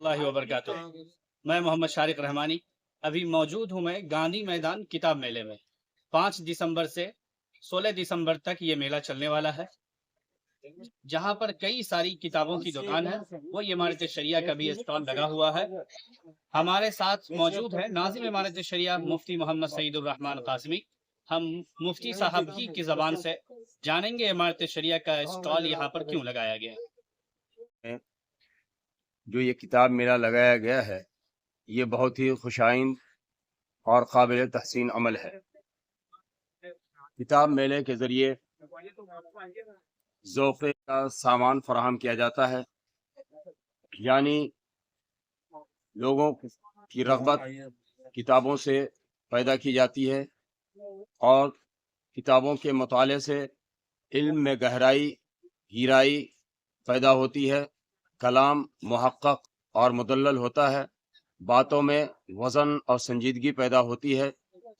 اللہ وبرکاتہ۔ میں محمد شارق رحمانی ابھی موجود ہوں میں گاندھی میدان کتاب میلے میں۔ 5 دسمبر سے 16 دسمبر تک یہ میلہ چلنے والا ہے، جہاں پر کئی ساری کتابوں کی دکان ہے۔ وہ امارت شریعہ کا بھی اسٹال لگا ہوا ہے۔ ہمارے ساتھ موجود ہے ناظم امارت شریعہ مفتی محمد سعید الرحمان قاسمی۔ ہم مفتی صاحب ہی کی زبان سے جانیں گے امارت شریعہ کا اسٹال یہاں پر کیوں لگایا گیا ہے۔ جو یہ کتاب میلہ لگایا گیا ہے، یہ بہت ہی خوش آئند اور قابل تحسین عمل ہے۔ کتاب میلے کے ذریعے ذوق کا سامان فراہم کیا جاتا ہے، یعنی لوگوں کی رغبت کتابوں سے پیدا کی جاتی ہے، اور کتابوں کے مطالعے سے علم میں گہرائی پیدا ہوتی ہے، کلام محقق اور مدلل ہوتا ہے، باتوں میں وزن اور سنجیدگی پیدا ہوتی ہے۔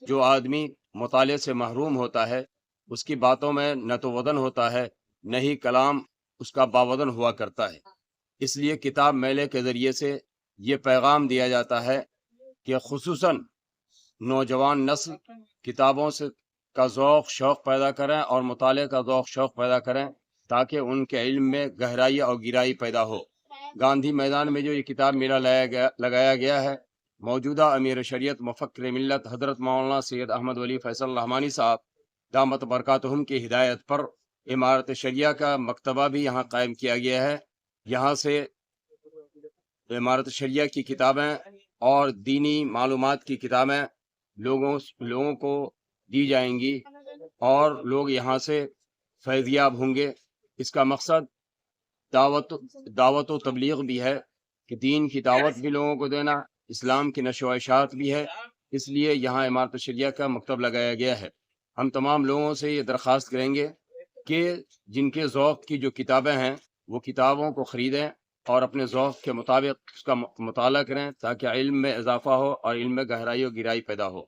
جو آدمی مطالعے سے محروم ہوتا ہے، اس کی باتوں میں نہ تو وزن ہوتا ہے، نہ ہی کلام اس کا باوزن ہوا کرتا ہے۔ اس لیے کتاب میلے کے ذریعے سے یہ پیغام دیا جاتا ہے کہ خصوصاً نوجوان نسل کتابوں سے کا ذوق شوق پیدا کریں اور مطالعے کا ذوق شوق پیدا کریں، تاکہ ان کے علم میں گہرائی اور گہرائی پیدا ہو۔ گاندھی میدان میں جو یہ کتاب میلہ لگایا گیا ہے، موجودہ امیر شریعت مفکر ملت حضرت مولانا سید احمد ولی فیصل رحمانی صاحب دامت برکاتہم کی ہدایت پر امارت شریعہ کا مکتبہ بھی یہاں قائم کیا گیا ہے۔ یہاں سے امارت شریعہ کی کتابیں اور دینی معلومات کی کتابیں لوگوں کو دی جائیں گی، اور لوگ یہاں سے فیض یاب ہوں گے۔ اس کا مقصد دعوت و تبلیغ بھی ہے، کہ دین کی دعوت بھی لوگوں کو دینا، اسلام کی نشر و اشاعت بھی ہے۔ اس لیے یہاں امارت شریعہ کا مکتب لگایا گیا ہے۔ ہم تمام لوگوں سے یہ درخواست کریں گے کہ جن کے ذوق کی جو کتابیں ہیں، وہ کتابوں کو خریدیں اور اپنے ذوق کے مطابق اس کا مطالعہ کریں، تاکہ علم میں اضافہ ہو اور علم میں گہرائی و گہرائی پیدا ہو۔